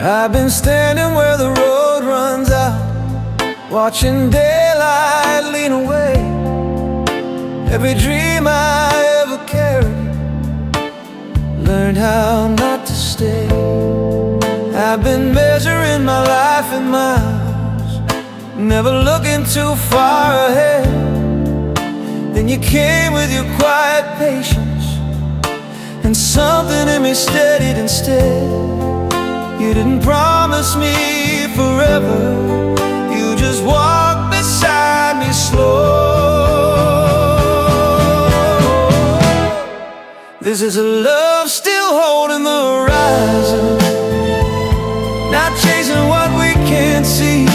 I've been standing where the road runs out, watching daylight lean away. Every dream I ever carried, learned how not to stay. I've been measuring my life in miles, never looking too far ahead. Then you came with your quiet patience, and something in me steadied instead. You didn't promise me forever, you just walked beside me slow. This is a love still holding the horizon, not chasing what we can't see,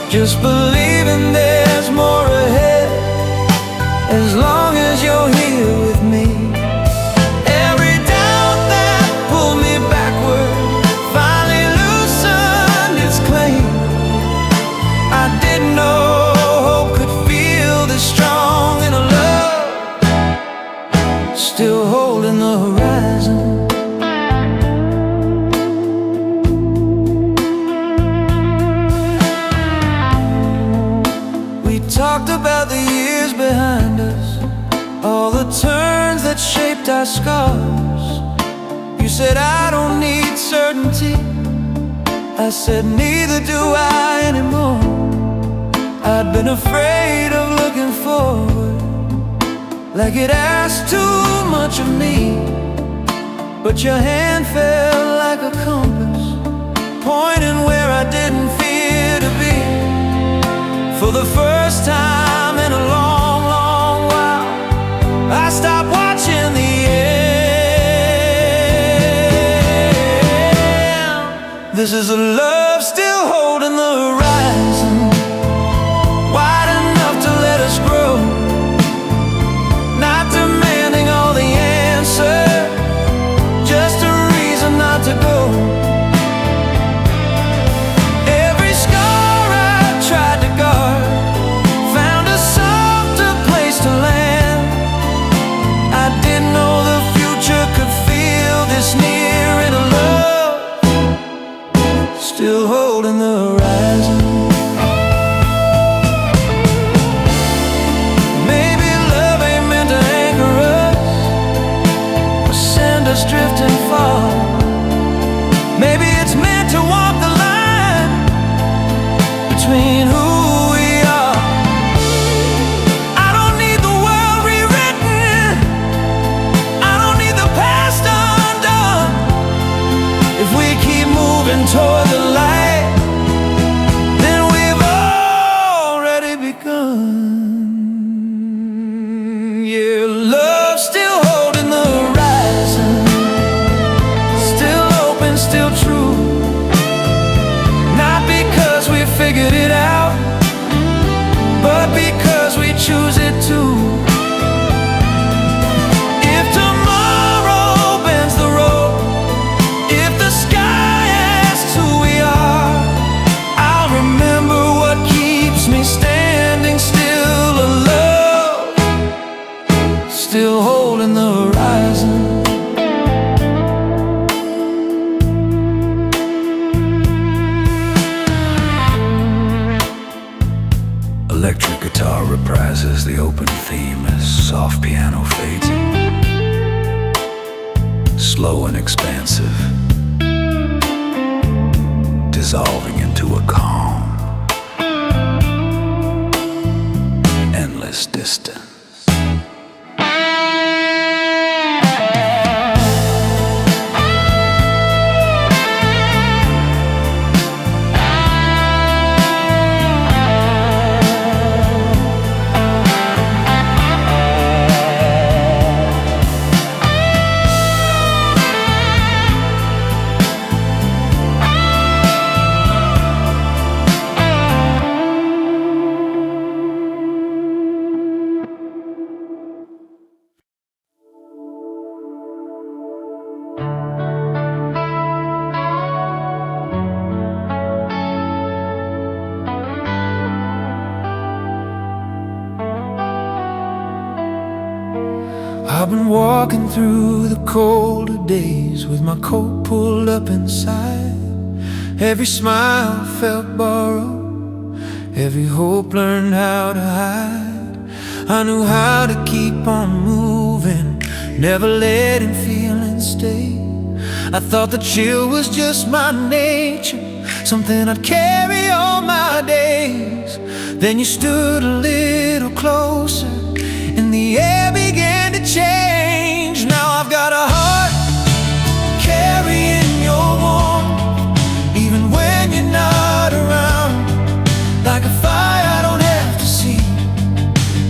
just believing there's more ahead, as long as you're here with me. Every doubt that pulled me backward finally loosened its claim. I didn't know hope could feel this strong in a love still holding the horizon. We talked about the years behind us, all the turns that shaped our scars. You said I don't need certainty, I said neither do I anymore. I'd been afraid of looking forward, like it asked too much of me. But your hand felt like a compass, pointing where I didn't fear to be. For the first time in a long, long while, I stopped watching the end. This is a love still holding the horizon, wide enough to let us grow, not demanding all the answers, just a reason not to go. Every scar I tried to guard found a softer place to land. I didn't know the future could feel this near in a love still holding the horizon. Maybe love ain't meant to anchor us or send us drifting far. Maybe it's meant to walk the line between who we are. I don't need the world rewritten, I don't need the past undone. If we keep moving toward the light, then we've already begun. Yeah, love still holding the horizon, still open, still true. Not because we figured it out, but because we choose it too. If tomorrow bends the road, if the sky asks who we are, I'll remember what keeps me standing still. A love still holding the horizon. Electric guitar reprises the open theme as soft piano fades in. Slow and expansive, dissolving into a calm, endless distance. I've been walking through the colder days with my coat pulled up inside. Every smile felt borrowed, every hope learned how to hide. I knew how to keep on moving, never letting feelings stay. I thought the chill was just my nature, something I'd carry all my days. Then you stood a little closer, and the air began to change. Now I've got a heart carrying your warmth, even when you're not around. Like a fire I don't have to see,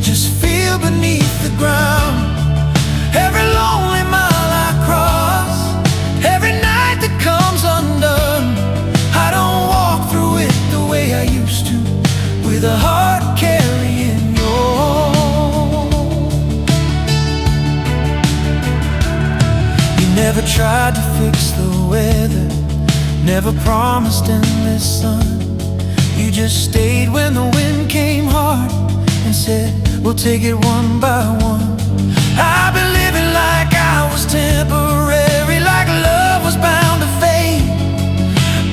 just feel beneath the ground. Every lonely mile I cross, every night that comes undone, I don't walk through it the way I used to, with a heart carrying your. You never tried to fix the weather, never promised endless sun. You just stayed when the wind came hard and said, we'll take it one by one. I've been living like I was temporary, like love was bound to fade.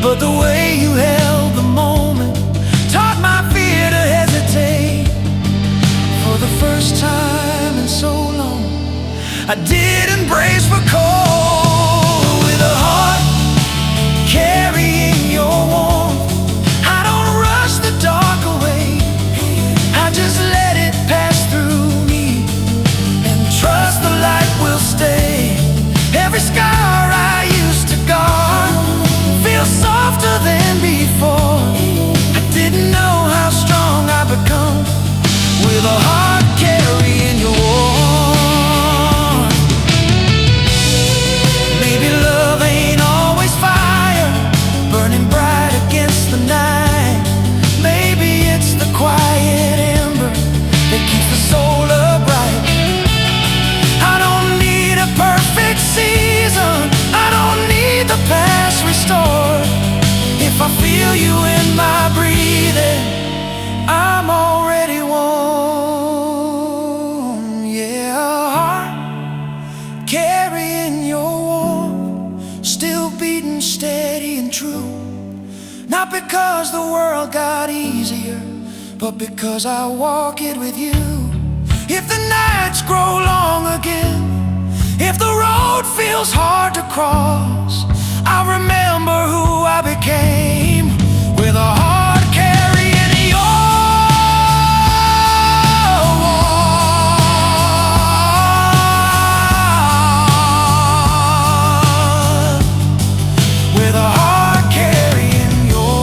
But the way you held the moment taught my fear to hesitate. For the first time in so long, I did embrace for cold. With a heart carrying your warmth, I don't rush the dark away, I just let it pass through me and trust the light will stay. Every scar I used to guard feels softer than before. I didn't know how strong I'd become with a heart carrying your warmth. Maybe love ain't always fire burning bright against the night. Maybe it's the quiet ember that keeps the soul upright. I don't need a perfect season, I don't need the past restored. If I feel you in my breathing, I'm already warm. Yeah, a heart carrying your warmth, still beating steady and true. Not because the world got easier, but because I walk it with you. If the nights grow long again, if the road feels hard to cross, I remember who I became with a heart carrying your warmth. With a heart carrying your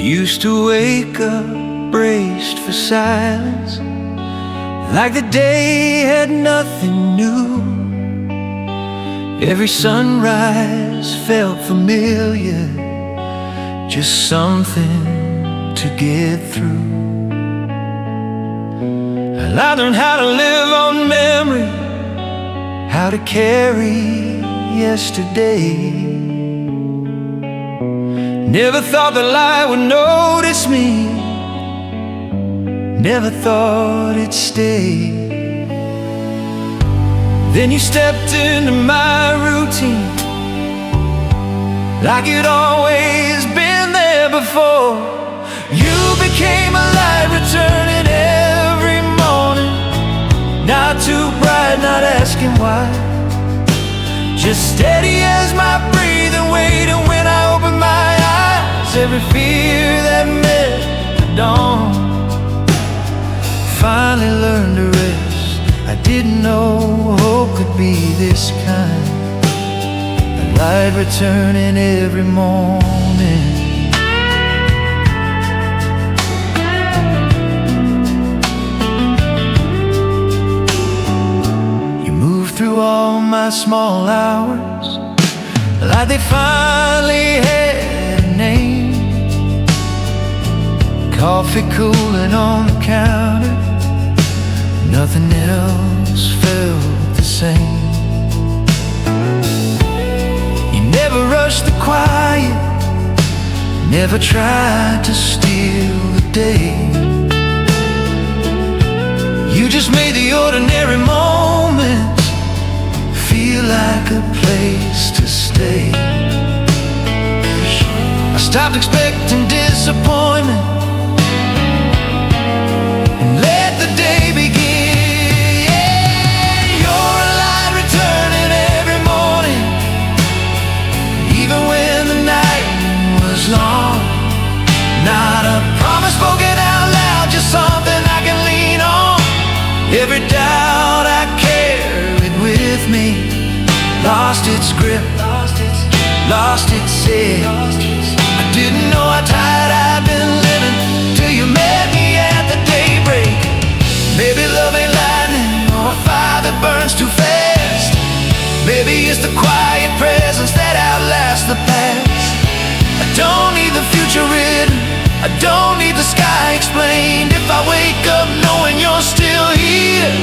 used to wake up braced for silence, like the day had nothing new. Every sunrise felt familiar, just something to get through. And I learned how to live on memory, how to carry yesterday. Never thought that light would notice me, never thought it'd stay. Then you stepped into my routine, like you'd always been there before. You became a light returning every morning, not too bright, not asking why, just steady as my breathing, waiting when I open my eyes. Every fear that met the dawn finally learned to rest didn't know hope could be this kind. A light returning every morning. You move through all my small hours like they finally had a name. Coffee cooling on the counter, nothing else felt the same. You never rushed the quiet, never tried to steal the day. You just made the ordinary moments feel like a place to stay. I stopped expecting disappointment and let the day begin. Yeah, you're a light returning every morning, even when the night was long. Not a promise spoken out loud, just something I can lean on. Every doubt I carried with me lost its grip, lost its edge. I didn't know how tired I'd been living till you met me at the daybreak. Maybe love ain't lightning or a fire that burns too fast. Maybe it's the quiet presence that outlasts the past. I don't need the future written, I don't need the sky explained. If I wake up knowing you're still here,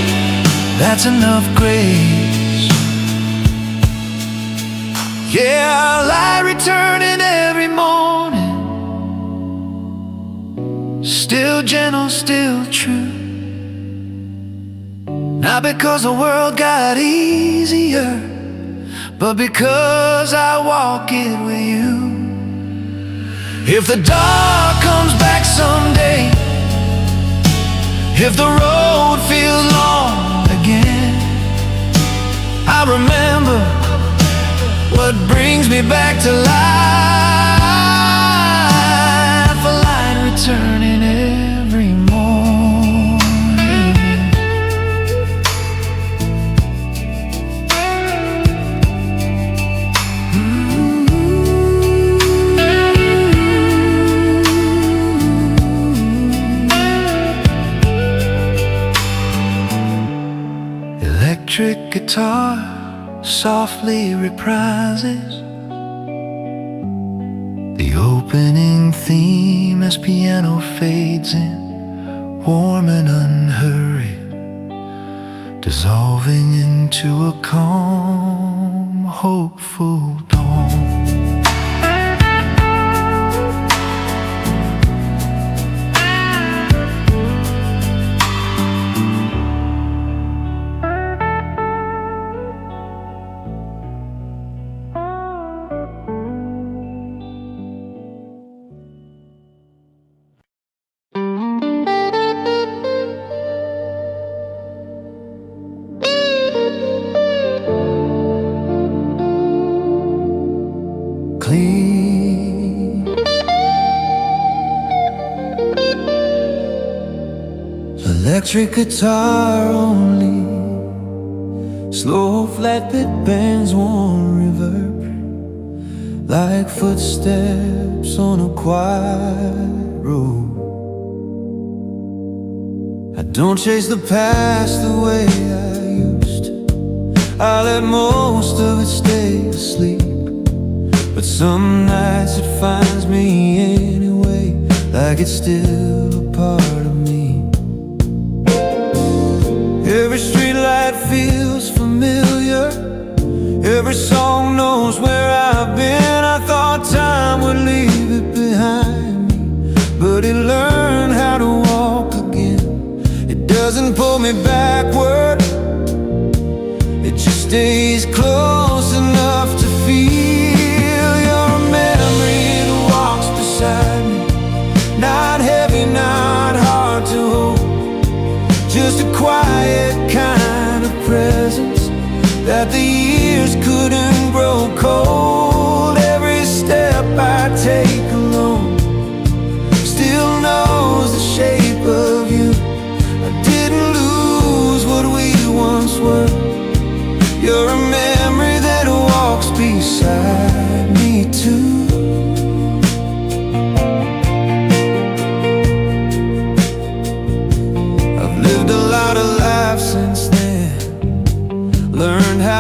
that's enough grace. Yeah, light returning every morning, still gentle, still true. Not because the world got easier, but because I walk it with you. If the dark comes back someday, if the road feels long again, I remember what brings me back to life. A light returning every morning. Electric guitar softly reprises the opening theme as piano fades in, warm and unhurried, dissolving into a calm, hopeful dawn. Clean electric guitar only, slow flat pit bands, warm reverb, like footsteps on a quiet road. I don't chase the past the way I used to. I let most of it stay asleep, but some nights it finds me anyway, like it's still a part of me. Every streetlight feels familiar, every song knows where I've been. I thought time would leave it behind me, but it learned how to walk again. It doesn't pull me backward, it just stays close enough to feel your memory that walks beside me. Not heavy, not hard to hold, just a quiet kind of presence that the years couldn't grow cold. Every step I take alone still knows the shape of you. I didn't lose what we once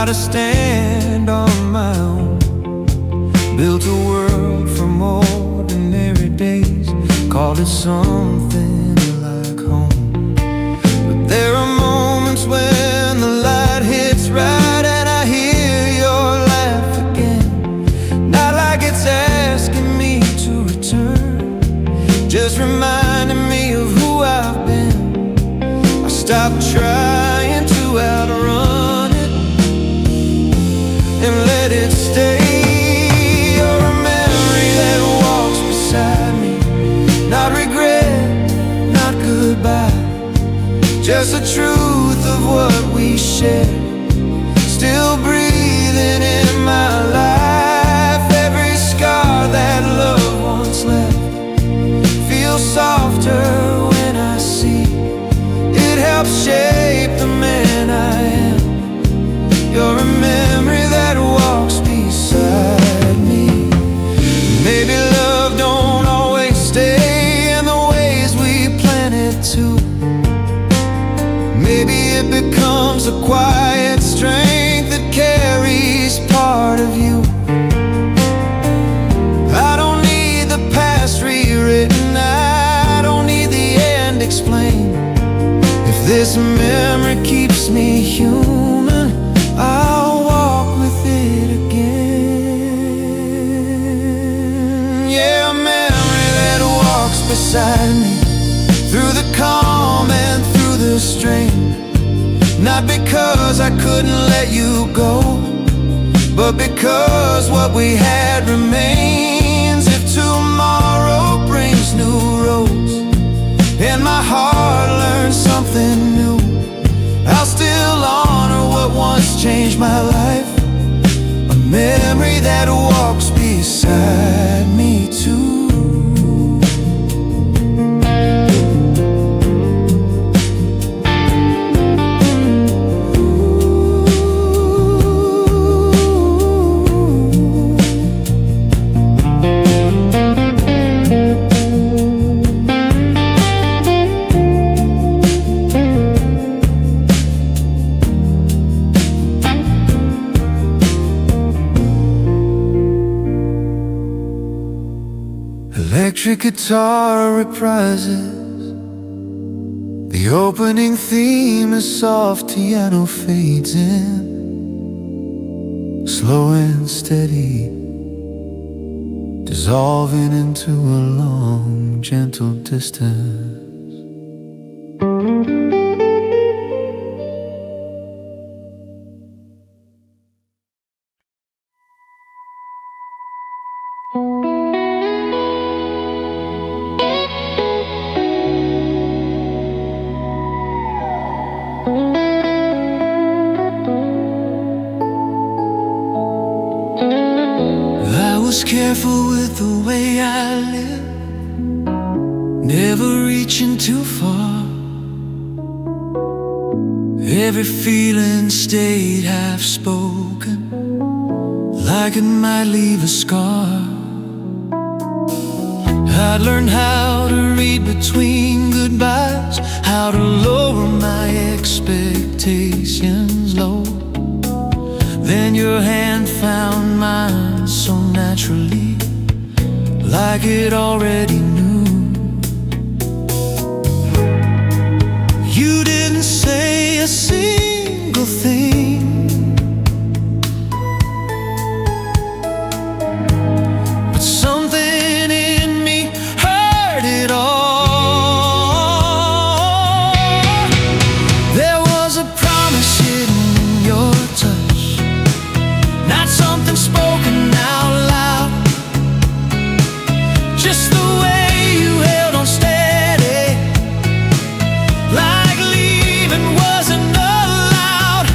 how to stand on my own. Built a world from ordinary days, called it something like home. But there are moments when the light hits right and I hear your laugh again. Not like it's asking me to return, just reminding me of who I've been. I stopped trying to outrun it and let it stay. You're a memory that walks beside me. Not regret, not goodbye, just the truth of what we shared, still breathing in my life. Every scar that love once left feels softer when I see it helps shape the man I am. You're a memory that walks beside me. Maybe love don't always stay in the ways we plan it to. Maybe it becomes a quiet strength that carries part of you. I don't need the past rewritten, I don't need the end explained. If this memory keeps me human, I'll walk with it again. Yeah, a memory that walks beside me through the calm and through the strain. Not because I couldn't let you go, but because what we had remains. If tomorrow brings new roads and my heart learns something new, I'll still honor what once changed my life. A memory that walks beside me too. Electric guitar reprises the opening theme as soft piano fades in, slow and steady, dissolving into a long, gentle distance. I was careful with the way I lived, never reaching too far. Every feeling stayed half spoken, like it might leave a scar. I learned how to read between goodbyes, how to lower my expectations low. Then your hand found mine so naturally, like it already knew. You didn't say a single thing, but something in me heard it all. There was a promise hidden in your touch, not something spoken out loud, just the way you held on steady, like leaving wasn't allowed.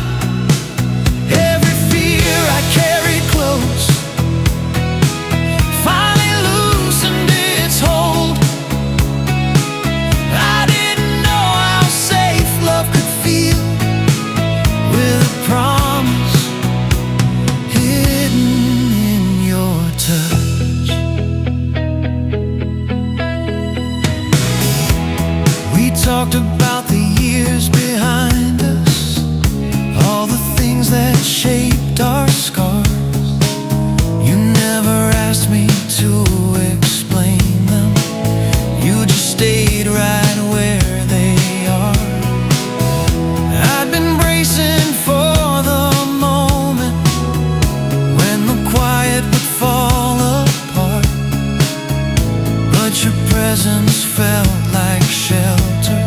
that shaped our scars. You never asked me to explain them. You just stayed right where they are. I'd been bracing for the moment when the quiet would fall apart, but your presence felt like shelter,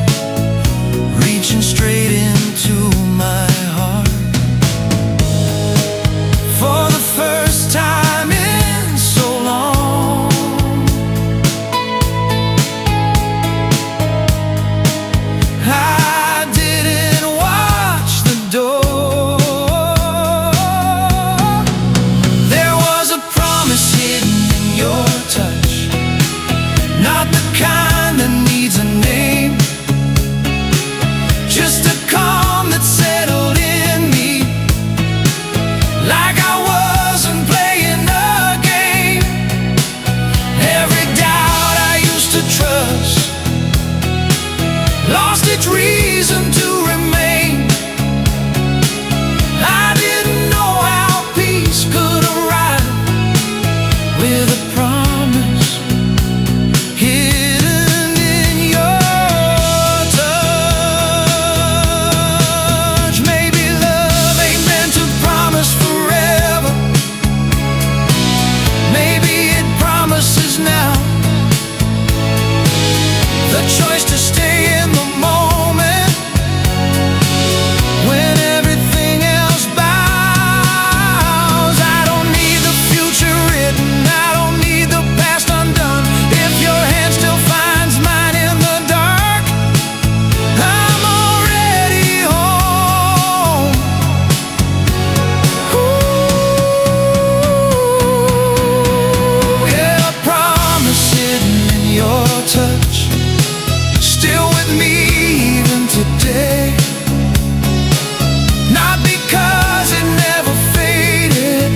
reaching straight into my heart. For the first time in so long, I didn't watch the door. There was a promise hidden in your touch, not the kind that needs a name, just a calm that settled in me, like I wasn't playing a game. Every doubt I used to trust lost its reason to remain. I didn't know how peace could arrive with a promise hidden in your touch. Maybe love ain't meant to promise forever. Maybe it promises now. The choice to stay in the moment when everything else bows. I don't need the future written, I don't need the past undone. If your hand still finds mine in the dark, I'm already home. Ooh, yeah, a promise hidden in your touch, still with me even today. Not because it never faded,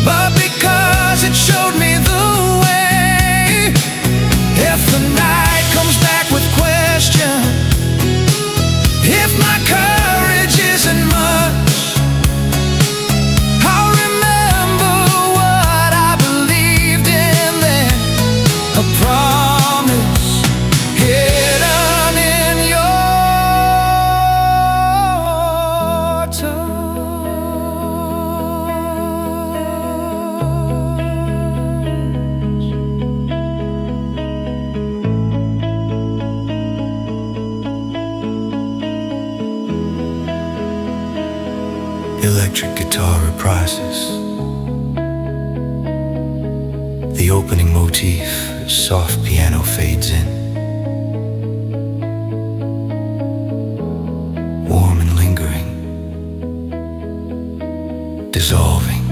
but because it showed me the way. If the night comes back with questions, if my courage isn't much, I'll remember what I believed in then. A promise hidden in your touch. Electric guitar reprises the opening motif as soft piano fades in. Warm and lingering, dissolving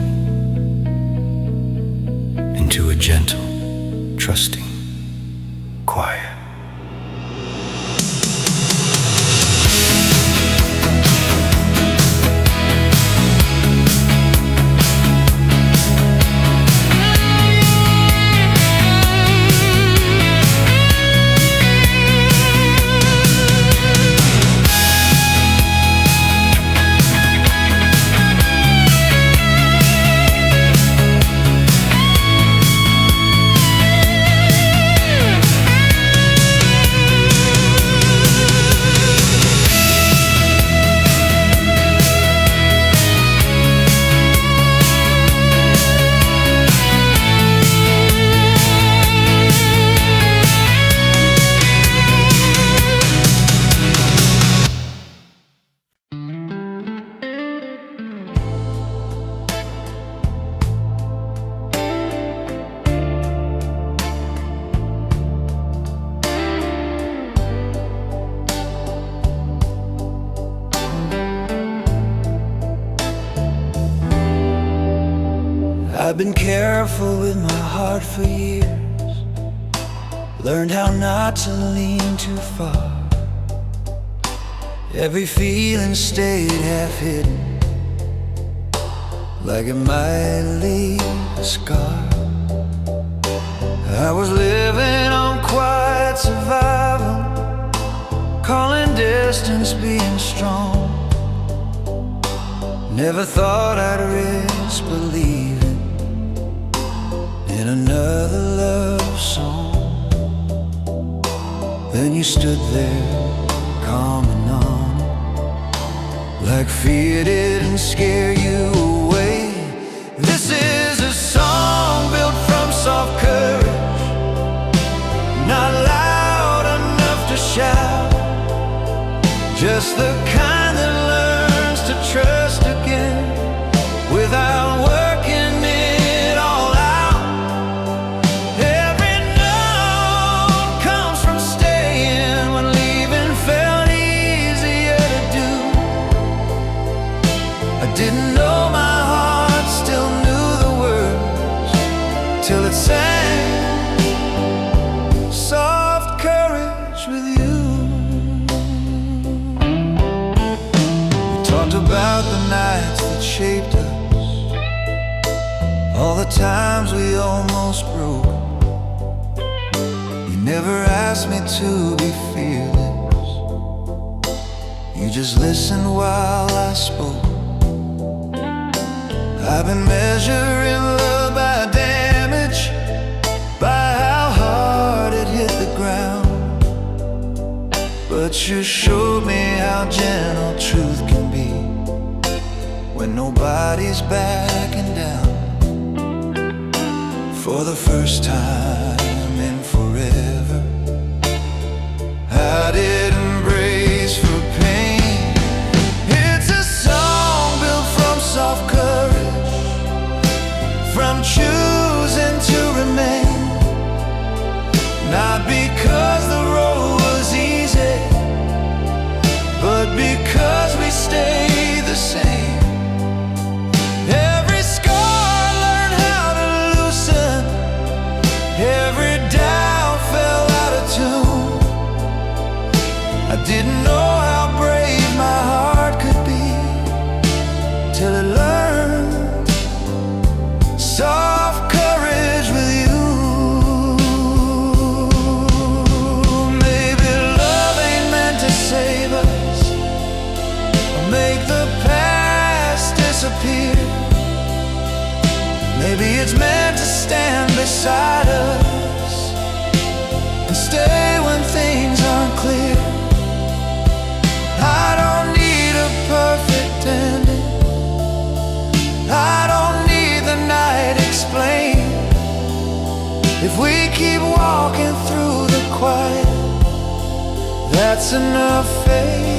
into a gentle, trusting quiet. I've been careful with my heart for years, learned how not to lean too far. Every feeling stayed half hidden, like it might leave a scar. I was living on quiet survival, calling distance being strong. Never thought I'd risk believing in another love song. Then you stood there, calm and numb, like fear didn't scare you away. This is a song built from soft courage, not loud enough to shout, just the kind that learns to trust again without working it all out. Every note comes from staying when leaving felt easier to do. I didn't know my heart still knew the words till it sang soft courage with you. About the nights that shaped us, all the times we almost broke. You never asked me to be fearless, you just listened while I spoke. I've been measuring love by damage, by how hard it hit the ground, but you showed me how gentle truth can be when nobody's backing down. For the first time in forever, I didn't brace for pain. It's a song built from soft courage, from choosing to remain, not because the road was easy, but because we stayed the same. Every doubt fell out of tune. I didn't know how brave my heart could be till it learned soft courage with you. Maybe love ain't meant to save us or make the past disappear. Maybe it's meant to stand beside us and stay when things aren't clear. I don't need a perfect ending, I don't need the night explained. If we keep walking through the quiet, that's enough faith.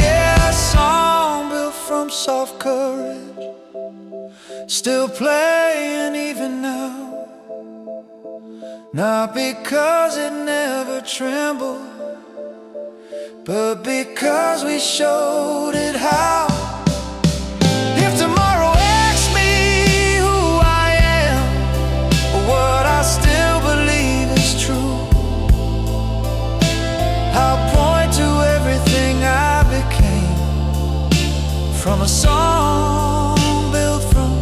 Yeah, a song built from soft courage, still playing even now, not because it never trembled, but because we showed it how. If tomorrow asks me who I am, or what I still believe is true, I'll point to everything I became from a song built from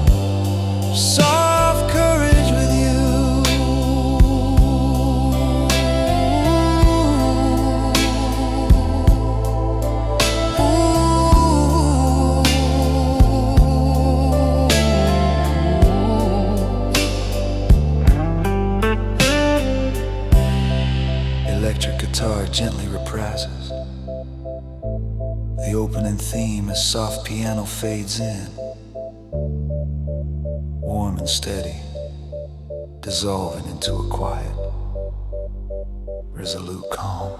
soft courage with you. Electric guitar gently reprises. The opening theme as soft piano fades in, warm and steady, dissolving into a quiet, resolute calm.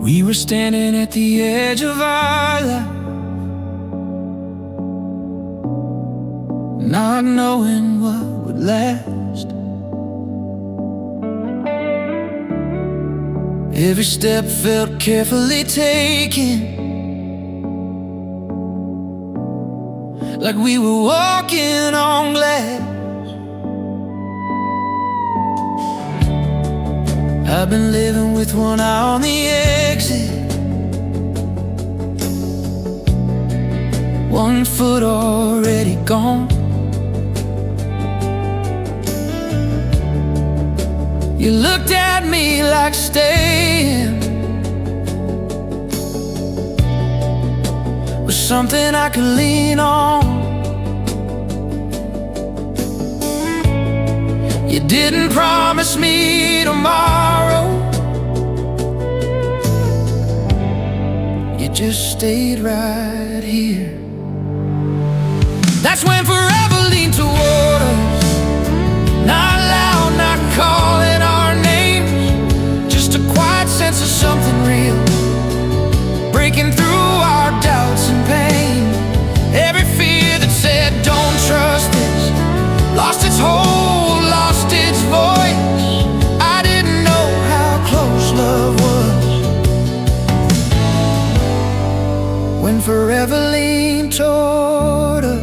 We were standing at the edge of our life, not knowing what would last. Every step felt carefully taken, like we were walking on glass. I've been living with one eye on the exit, one foot already gone. You looked at me like staying was something I could lean on. You didn't promise me tomorrow, you just stayed right here. That's when forever leaned toward us, not loud, not calling our names, just a quiet sense of something real, breaking through our doubts and pain. Every fear that said don't trust this lost its hold, lost its voice. I didn't know how close love was when forever leaned toward us.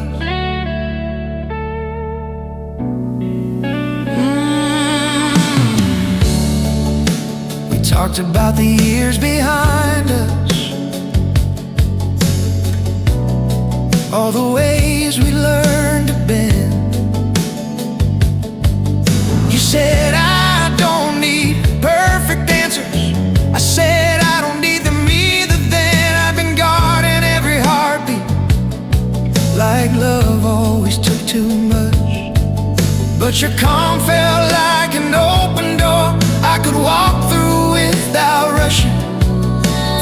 We talked about the years behind us, all the ways we learned to bend. You said I don't need perfect answers, I said I don't need them either. Then I've been guarding every heartbeat, like love always took too much. But your calm felt like an open door I could walk through without rushing.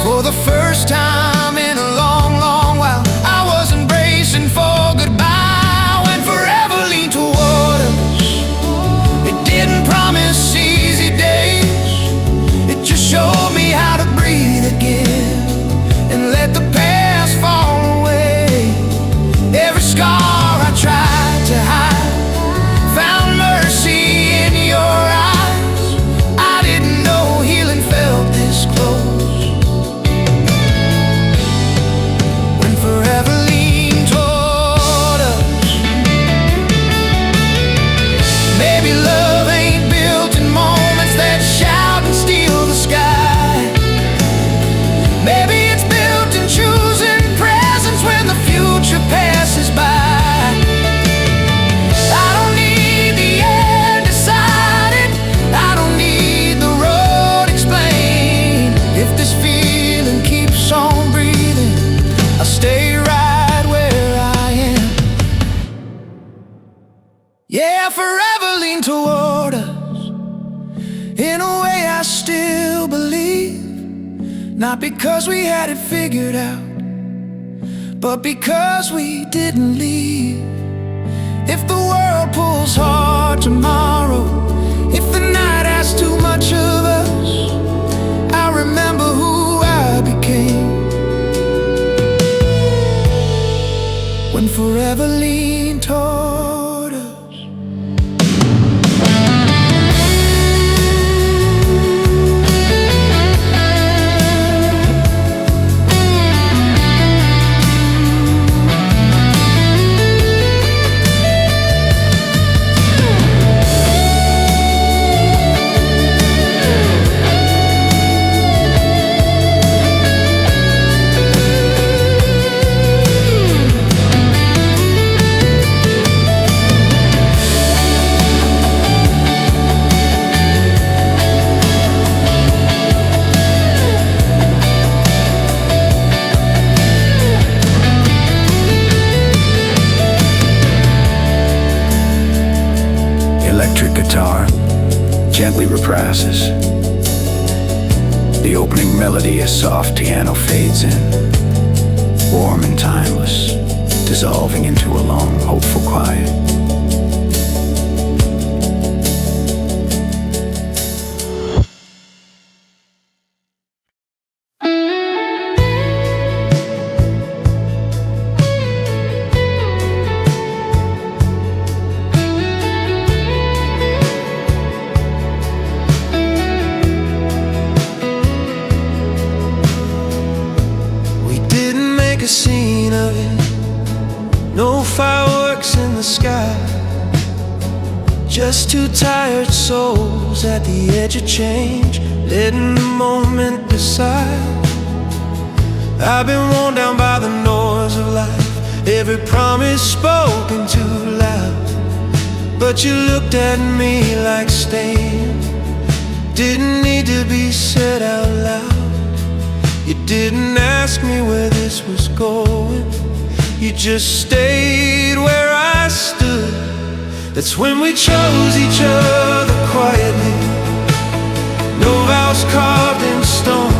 For the first time in a long, long while, I wasn't bracing for goodbye when forever leaned toward us. It didn't promise easy days, it just showed me how to breathe again and let the past fall away. Every scar I tried to hide found mercy in your eyes. I didn't know healing felt this close when forever leaned toward us. Maybe love ain't built in moments that shout and steal the sky. Maybe it's built in choosing presence when the future passes by. I don't need the end decided, I don't need the road explained. If this feeling keeps on breathing, I'll stay right where I am. Yeah, forever lean toward us, in a way I still believe. Not because we had it figured out, but because we didn't leave. If the world pulls hard tomorrow, if the night has too much of us, I remember who I became when forever leaned toward us. Electric guitar gently reprises. The opening melody, a soft piano fades in, warm and timeless, dissolving into a long, hopeful quiet. a scene of it. No fireworks in the sky. Just two tired souls at the edge of change, letting the moment decide. I've been worn down by the noise of life, every promise spoken too loud. But you looked at me like staying didn't need to be said out loud. You didn't ask me where this was going, you just stayed where I stood. That's when we chose each other quietly. No vows carved in stone,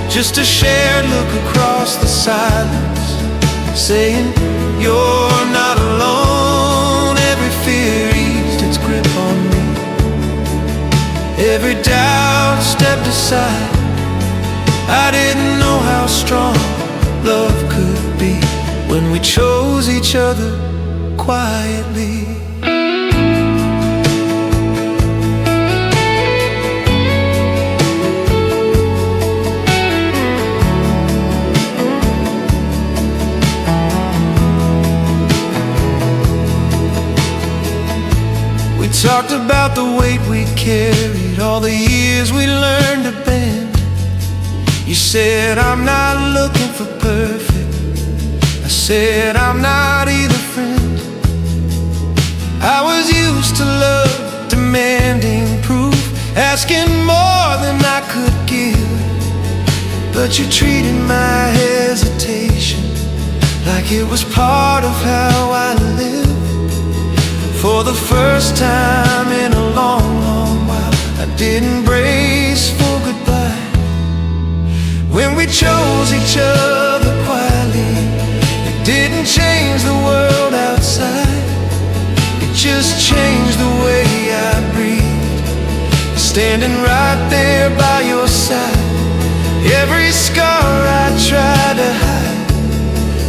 just a shared look across the silence, saying you're not alone. Every fear eased its grip on me, every doubt stepped aside. I didn't know how strong love could be when we chose each other quietly. We talked about the weight we carried, all the years we learned to bend. You said I'm not looking for perfect, I said I'm not either, friend. I was used to love demanding proof, asking more than I could give. But you treated my hesitation like it was part of how I live. For the first time in a long, long while, I didn't brace for goodbye. When we chose each other quietly, it didn't change the world outside, it just changed the way I breathed, standing right there by your side. Every scar I tried to hide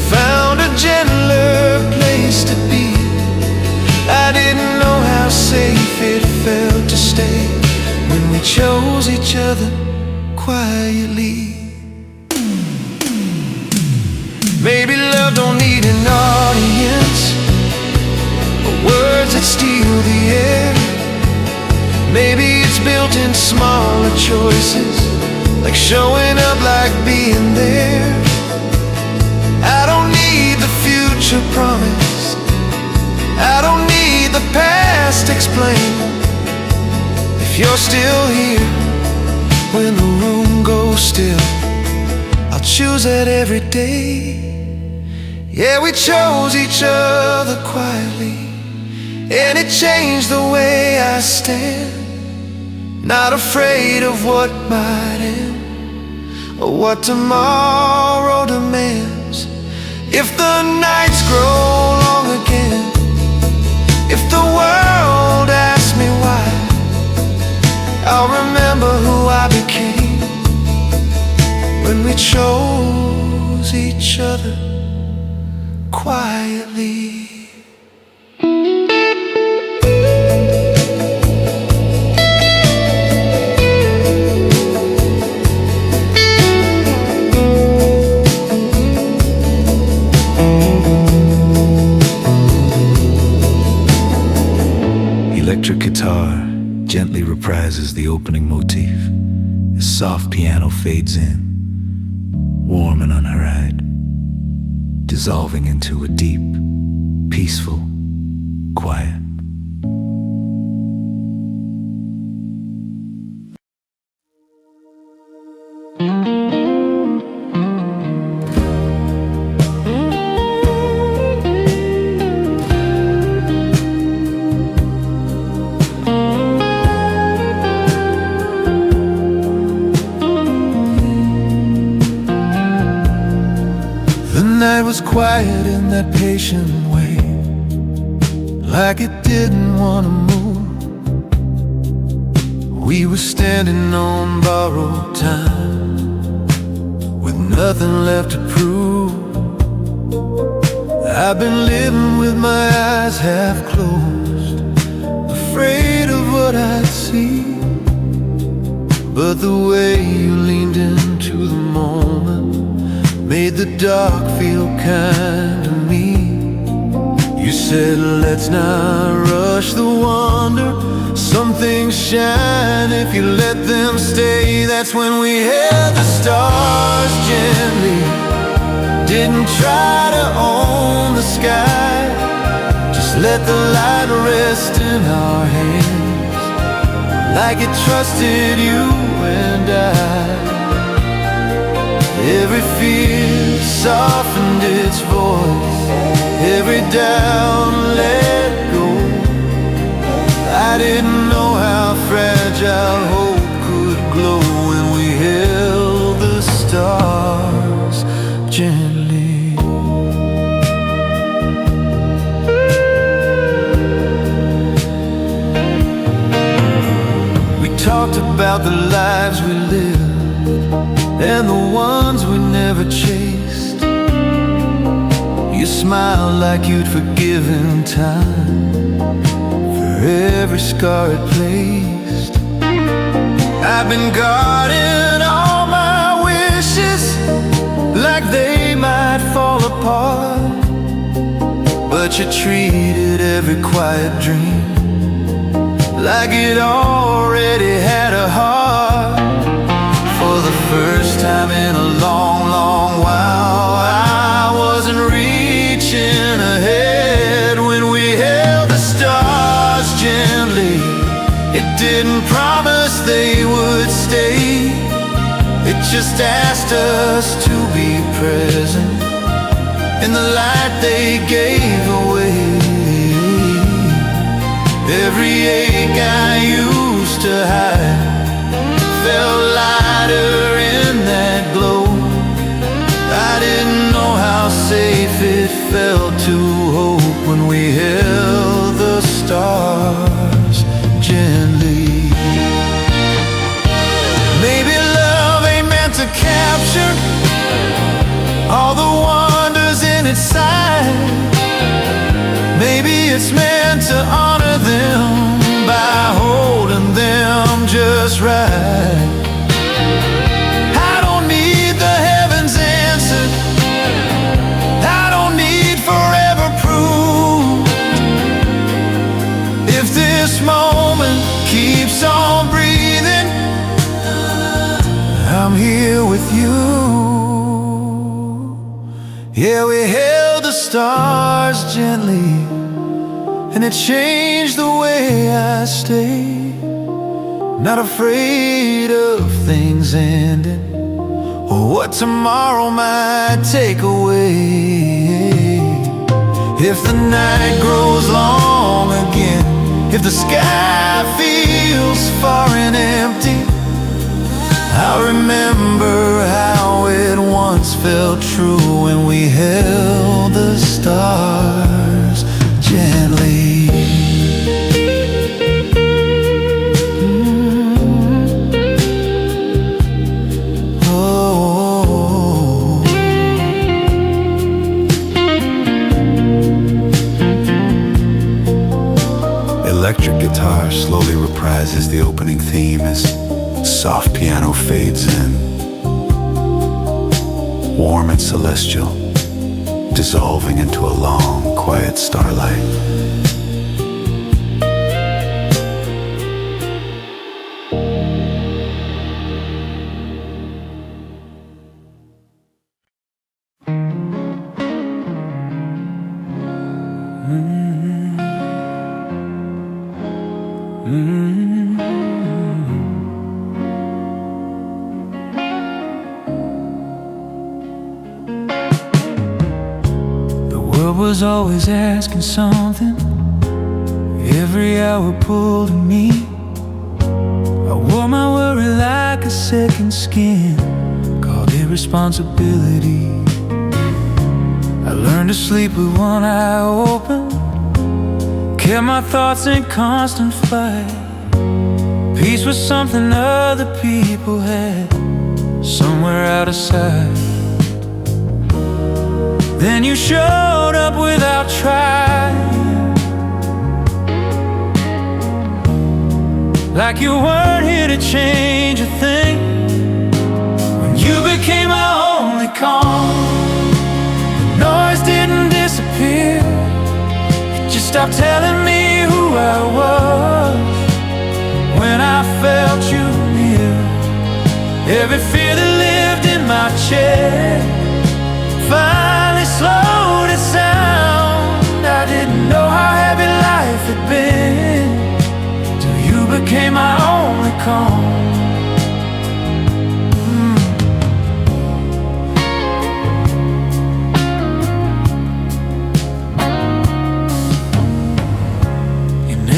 found a gentler place to be. I didn't know how safe it felt to stay when we chose each other quietly. Maybe love don't need an audience, or words that steal the air. Maybe it's built in smaller choices, like showing up, like being there. I don't need the future promised, I don't need the past explained. If you're still here when the room goes still, I'll choose that every day. Yeah, we chose each other quietly, and it changed the way I stand. Not afraid of what might end, or what tomorrow demands. If the nights grow long again, if the world asks me why, I'll remember who I became when we chose each other quietly. Electric guitar gently reprises the opening motif as soft piano fades in, warm and unhurried, dissolving into a deep, peaceful quiet. The night was quiet in that patient way, like it didn't want to move. We were standing on borrowed time, with nothing left to prove. I've been living with my eyes half closed, afraid of what I'd see. But the way you leaned into the moment made the dark feel kind to me. said, let's not rush the wonder. Some things shine if you let them stay. That's when we held the stars gently, didn't try to own the sky, just let the light rest in our hands, like it trusted you and I. Every fear softened its voice, every doubt let go. I didn't know how fragile hope could glow when we held the stars gently. We talked about the lives we lived and the ones we never chased. You smiled like you'd forgiven time for every scar it placed. I've been guarding all my wishes like they might fall apart, but you treated every quiet dream like it already had a heart. For the first time in a long, long while, I wasn't reaching ahead when we held the stars gently. It didn't promise they would stay, it just asked us to be present in the light they gave away. Every ache I used to hide felt lighter in that glow. I didn't know how safe it felt to hope when we held the stars gently. Maybe love ain't meant to capture all the wonders in its sight. Maybe it's meant to honor them by holding them just right. I don't need the heavens answer, I don't need forever proof. If this moment keeps on breathing, I'm here with you. Yeah, we held the stars gently, and it changed the way I stay. Not afraid of things ending or what tomorrow might take away. If the night grows long again, if the sky feels far and empty, I'll remember how it once felt true when we held the stars gently. Electric guitar slowly reprises the opening theme as soft piano fades in, warm and celestial, dissolving into a long, quiet starlight. The world was always asking something, every hour pulled at me. I wore my worry like a second skin, called irresponsibility. I learned to sleep with one eye open, kept my thoughts in constant flight. Peace was something other people had, somewhere out of sight. Then you showed up without trying, like you weren't here to change a thing. When you became my only calm, the noise didn't disappear, it stop telling me who I was when I felt you near. Every fear that lived in my chest finally slowed its sound. I didn't know how heavy life had been till you became my only calm.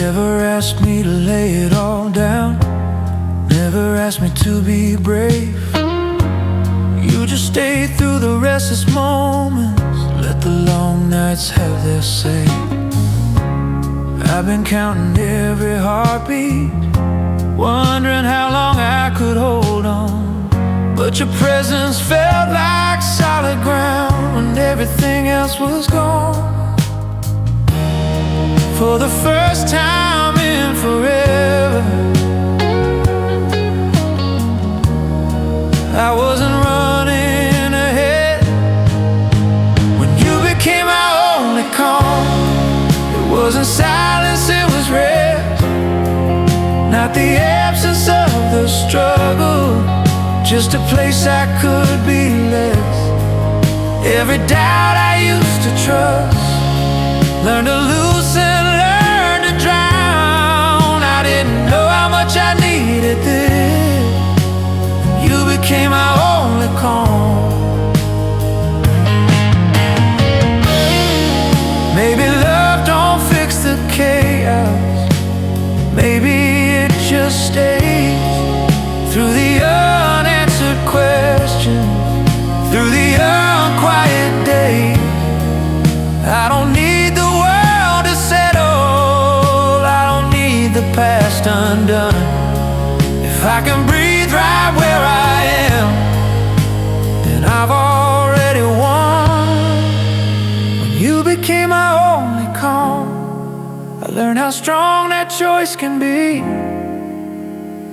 Never asked me to lay it all down, never asked me to be brave. You just stayed through the restless moments, let the long nights have their say. I've been counting every heartbeat, wondering how long I could hold on. But your presence felt like solid ground when everything else was gone. For the first time in forever, I wasn't running ahead. When you became my only calm, it wasn't silence, it was rest. Not the absence of the struggle, just a place I could be less. Every doubt I used to trust, learn to loosen, learn to drown. I didn't know how much I needed this. You became my only calm. Maybe love don't fix the chaos, maybe it just stays through the unanswered questions, through the unquiet days. I don't need the world to settle, I don't need the past undone. If I can breathe right where I am, then I've already won. When you became my only calm, I learned how strong that choice can be.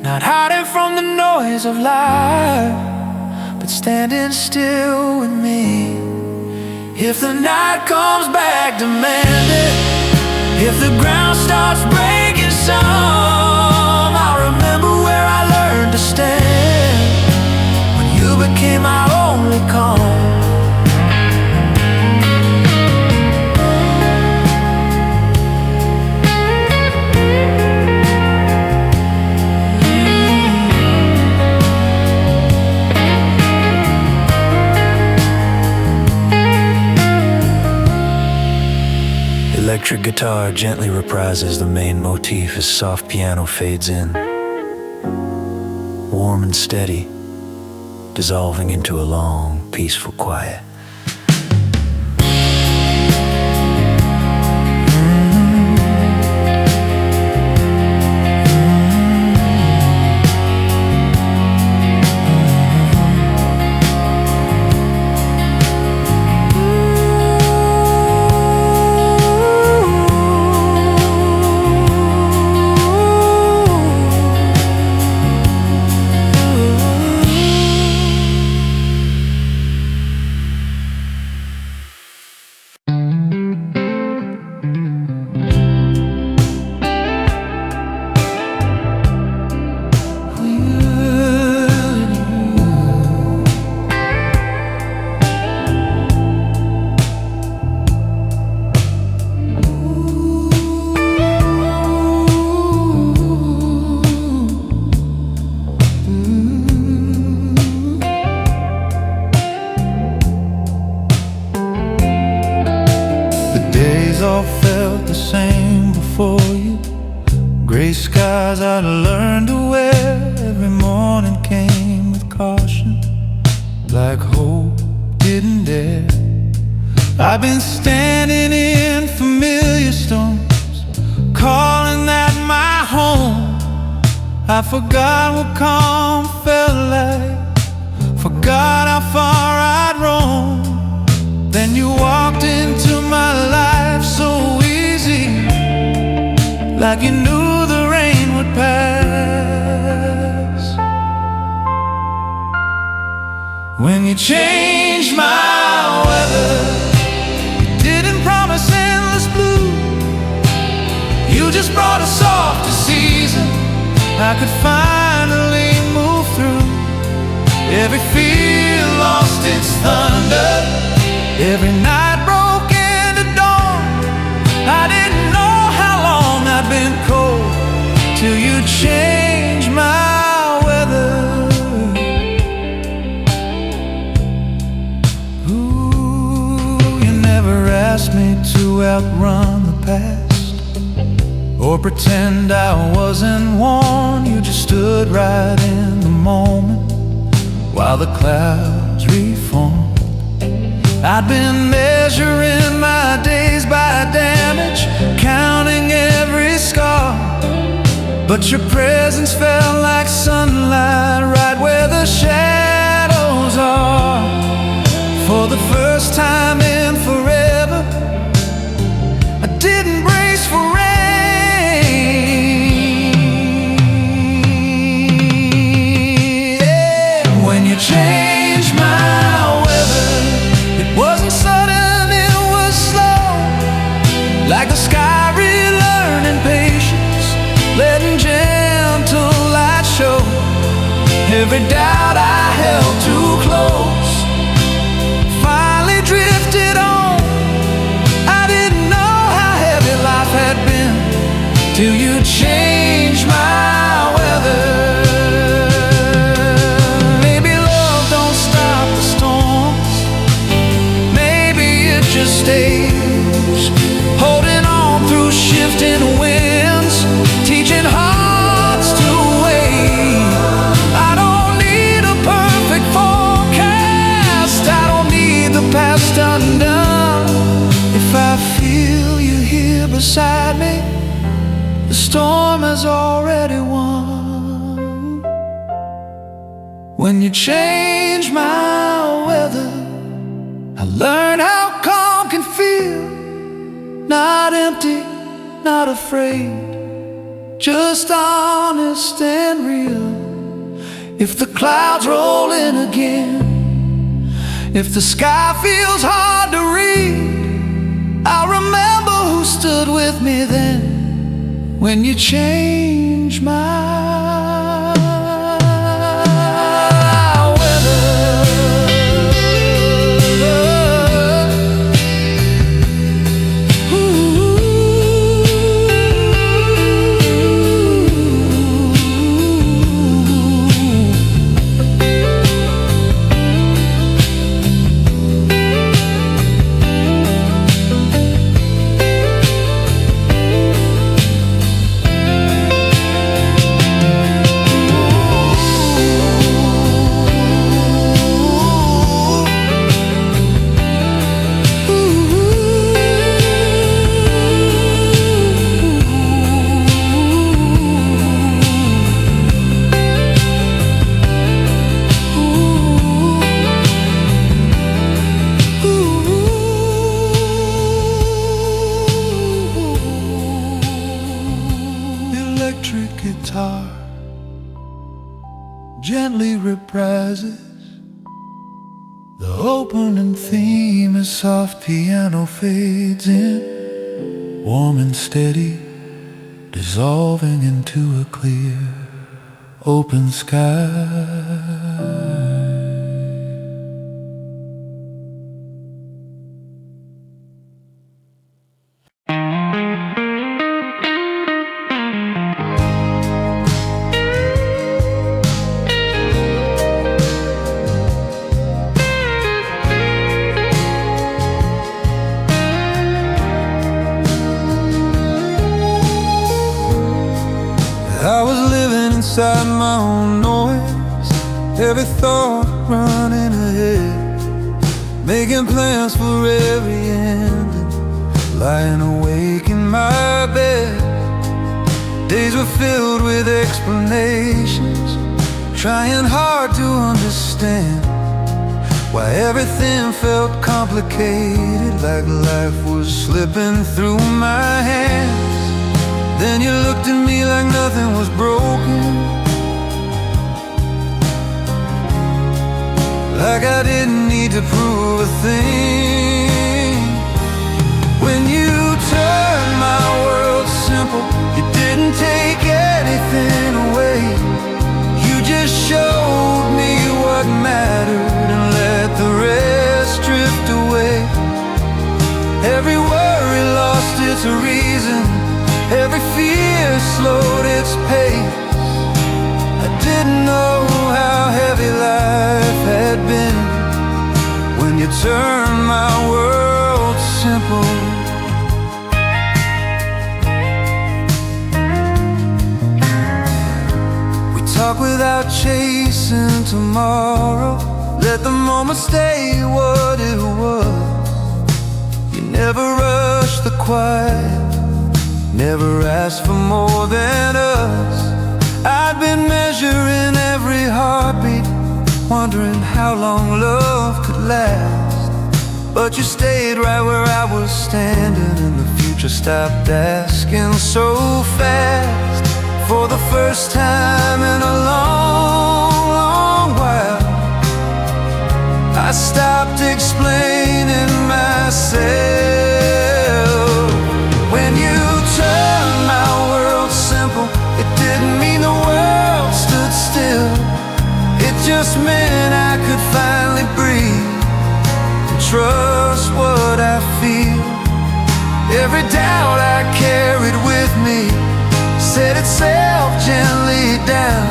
Not hiding from the noise of life, but standing still with me. If the night comes back demanding, if the ground starts breaking some, I'll remember where I learned to stand when you became my only calm. Electric guitar gently reprises the main motif as soft piano fades in, warm and steady, dissolving into a long, peaceful quiet. All felt the same before you. Gray skies I'd learned to wear every morning came with caution, like hope didn't dare. I've been standing in familiar storms, calling that my home. I forgot what calm felt like, forgot how far I'd roamed. Then you walked into my life so easy, like you knew the rain would pass. When you changed my weather, you didn't promise endless blue, I could finally move through. Every fear lost its thunder, every night broke into dawn. I didn't know how long I'd been cold till you changed my weather. Ooh, you never asked me to outrun the past or pretend I wasn't warned. You just stood right in the moment while the clouds reformed. I'd been measuring my days by damage, counting every scar, but your presence felt like sunlight right where the shadows are. For the first time in forever, I didn't brace for rain. Yeah. When you changed my weather, it wasn't sudden, it was slow, like the sky relearning patience, letting gentle light show. Every doubt I held too close finally drifted on. I didn't know how heavy life had been till you changed my weather. Maybe love don't stop the storms, maybe it just stays, holding on through shifting winds, teaching hearts to wait. I don't need a perfect forecast, I don't need the past undone. If I feel you here beside me, the storm has already won. When you change my weather, I learned how calm can feel, not empty, not afraid, just honest and real. If the clouds roll in again, if the sky feels hard to read, I'll remember who stood with me then, when you change my weather. Electric guitar gently reprises the opening theme as soft piano fades in, warm and steady, dissolving into a clear, open sky. I was living inside my own noise, every thought running ahead, making plans for every ending, lying awake in my bed. Days were filled with explanations, trying hard to understand why everything felt complicated, like life was slipping through my hands. Then you looked at me like nothing was broken, like I didn't need to prove a thing. When you turned my world simple, you didn't take anything away. fear slowed its pace. I didn't know how heavy life had been when you turned my world simple. We talk without chasing tomorrow. Let the moment stay what it was. You never rush the quiet, never asked for more than us. I'd been measuring every heartbeat, wondering how long love could last. But you stayed right where I was standing, and the future stopped asking so fast. For the first time in a long, long while, I stopped explaining myself. When you turned my world simple, it didn't mean the world stood still. It just meant I could finally breathe and trust what I feel. Every doubt I carried with me set itself gently down.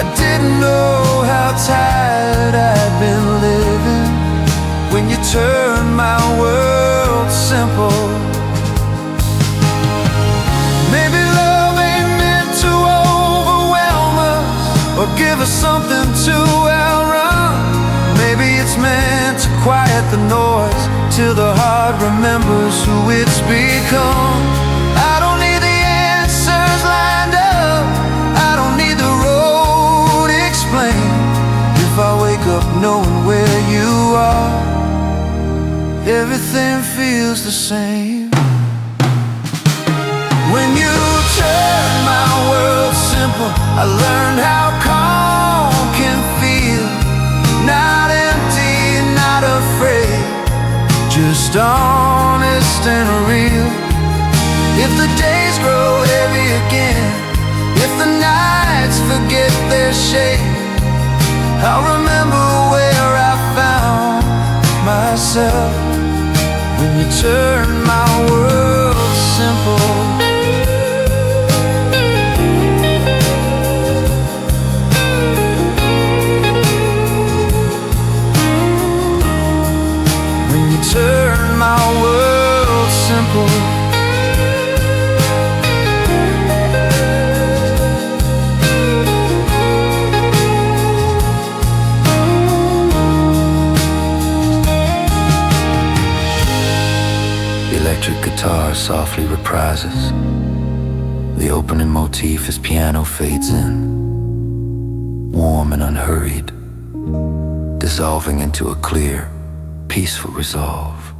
I didn't know how tired I'd been living when you turned my world simple. Maybe love ain't meant to overwhelm us or give us something to outrun. Maybe it's meant to quiet the noise till the heart remembers who it's become. I don't need the answers lined up, I don't need the road explained. If I wake up knowing where you are, everything feels the same. When you turned my world simple, I learned how calm can feel. Not empty, not afraid, just honest and real. If the days grow heavy again, if the nights forget their shape, I'll remember where I found myself when you turned my world simple. When you turned my world simple. Electric guitar softly reprises. The opening motif as piano fades in, warm and unhurried, dissolving into a clear, peaceful resolve.